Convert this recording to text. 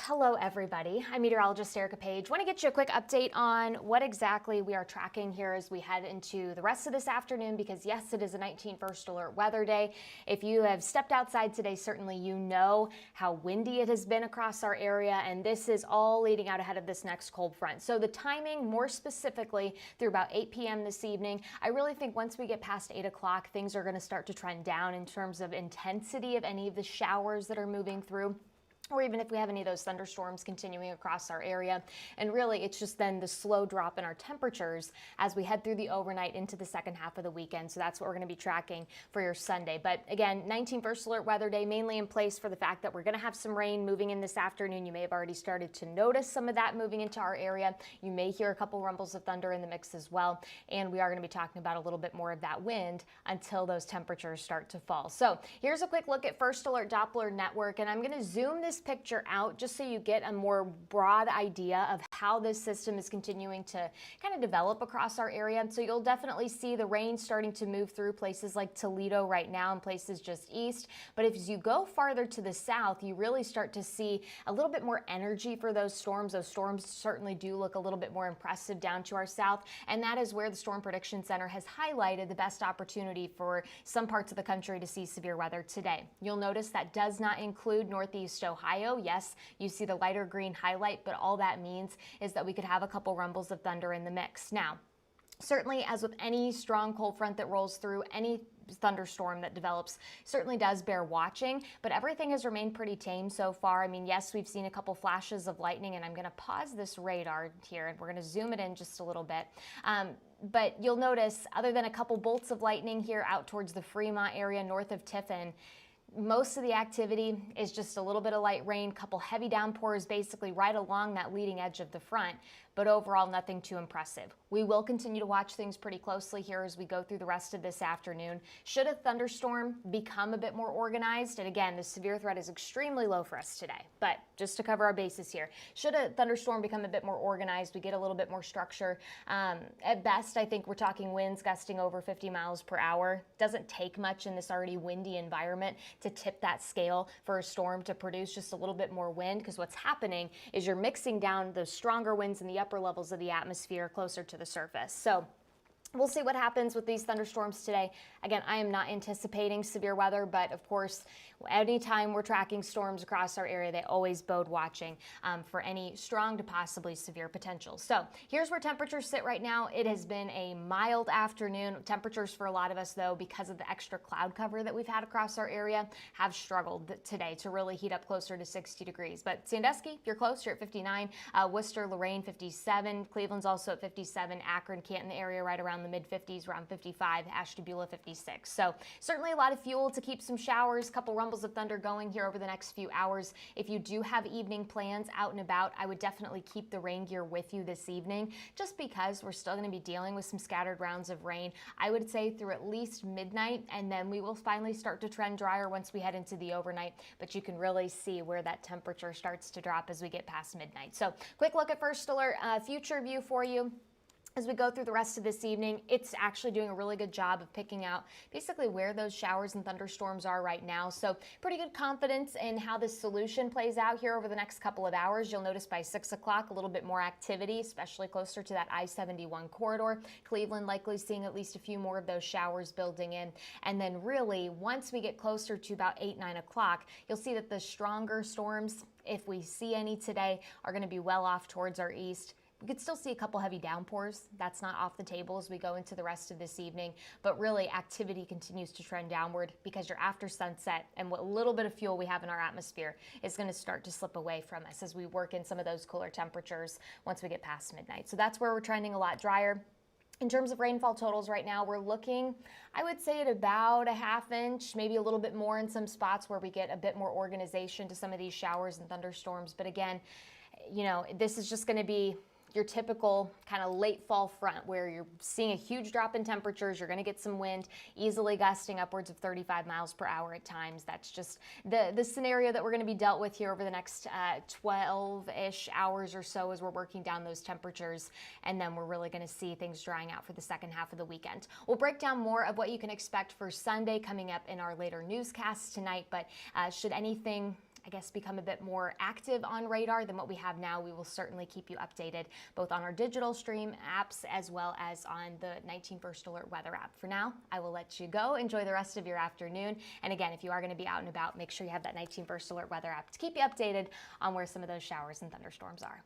Hello everybody, I'm meteorologist Erica Page. Want to get you a quick update on what exactly we are tracking here as we head into the rest of this afternoon, because yes, it is a 19 first alert weather day. If you have stepped outside today, certainly you know how windy it has been across our area, and this is all leading out ahead of this next cold front. So the timing, more specifically through about 8 p.m. this evening, I really think once we get past 8 o'clock, things are going to start to trend down in terms of intensity of any of the showers that are moving through, or even if we have any of those thunderstorms continuing across our area. And really, it's just then the slow drop in our temperatures as we head through the overnight into the second half of the weekend. So that's what we're going to be tracking for your Sunday. But again, 19 first alert weather day, mainly in place for the fact that we're going to have some rain moving in this afternoon. You may have already started to notice some of that moving into our area. You may hear a couple rumbles of thunder in the mix as well. And we are going to be talking about a little bit more of that wind until those temperatures start to fall. So here's a quick look at first alert Doppler Network, and I'm going to zoom this picture out just so you get a more broad idea of how this system is continuing to kind of develop across our area. So you'll definitely see the rain starting to move through places like Toledo right now and places just east. But as you go farther to the south, you really start to see a little bit more energy for those storms. Those storms certainly do look a little bit more impressive down to our south, and that is where the Storm Prediction Center has highlighted the best opportunity for some parts of the country to see severe weather today. You'll notice that does not include Northeast Ohio. Yes, you see the lighter green highlight, but all that means is that we could have a couple rumbles of thunder in the mix. Now, certainly, as with any strong cold front that rolls through, any thunderstorm that develops certainly does bear watching, but everything has remained pretty tame so far. I mean, yes, we've seen a couple flashes of lightning, and I'm going to pause this radar here and we're going to zoom it in just a little bit. But you'll notice, other than a couple bolts of lightning here out towards the Fremont area north of Tiffin, most of the activity is just a little bit of light rain, couple heavy downpours basically right along that leading edge of the front, but overall nothing too impressive. We will continue to watch things pretty closely here as we go through the rest of this afternoon. Should a thunderstorm become a bit more organized, and again, the severe threat is extremely low for us today, but just to cover our bases here, should a thunderstorm become a bit more organized, we get a little bit more structure. At best, I think we're talking winds gusting over 50 miles per hour. Doesn't take much in this already windy environment to tip that scale for a storm to produce just a little bit more wind, because what's happening is you're mixing down those stronger winds in the upper levels of the atmosphere closer to the surface. So we'll see what happens with these thunderstorms today. Again, I am not anticipating severe weather, but of course, anytime we're tracking storms across our area, they always bode watching for any strong to possibly severe potential. So here's where temperatures sit right now. It has been a mild afternoon. Temperatures for a lot of us, though, because of the extra cloud cover that we've had across our area, have struggled today to really heat up closer to 60 degrees. But Sandusky, you're close, you're at 59. Worcester, Lorain, 57. Cleveland's also at 57. Akron, Canton area right around the mid-50s, around 55. Ashtabula, 56. So certainly a lot of fuel to keep some showers, couple rumbles of thunder going here over the next few hours. If you do have evening plans out and about, I would definitely keep the rain gear with you this evening, just because we're still going to be dealing with some scattered rounds of rain. I would say through at least midnight, and then we will finally start to trend drier once we head into the overnight, but you can really see where that temperature starts to drop as we get past midnight. So quick look at first alert future view for you. As we go through the rest of this evening, it's actually doing a really good job of picking out basically where those showers and thunderstorms are right now. So pretty good confidence in how this solution plays out here over the next couple of hours. You'll notice by 6 o'clock, a little bit more activity, especially closer to that I-71 corridor. Cleveland likely seeing at least a few more of those showers building in. And then really, once we get closer to about 8, 9 o'clock, you'll see that the stronger storms, if we see any today, are going to be well off towards our east. We could still see a couple heavy downpours. That's not off the table as we go into the rest of this evening, but really activity continues to trend downward because you're after sunset, and what little bit of fuel we have in our atmosphere is going to start to slip away from us as we work in some of those cooler temperatures once we get past midnight. So that's where we're trending a lot drier. In terms of rainfall totals right now, we're looking, I would say, at about a ½ inch, maybe a little bit more in some spots where we get a bit more organization to some of these showers and thunderstorms. But again, you know, this is just going to be your typical kind of late fall front where you're seeing a huge drop in temperatures. You're going to get some wind, easily gusting upwards of 35 miles per hour at times. That's just the scenario that we're going to be dealt with here over the next 12-ish hours or so as we're working down those temperatures. And then we're really going to see things drying out for the second half of the weekend. We'll break down more of what you can expect for Sunday coming up in our later newscasts tonight, but should anything I guess, become a bit more active on radar than what we have now, we will certainly keep you updated both on our digital stream apps as well as on the 19 First Alert weather app. For now, I will let you go. Enjoy the rest of your afternoon. And again, if you are going to be out and about, make sure you have that 19 First Alert weather app to keep you updated on where some of those showers and thunderstorms are.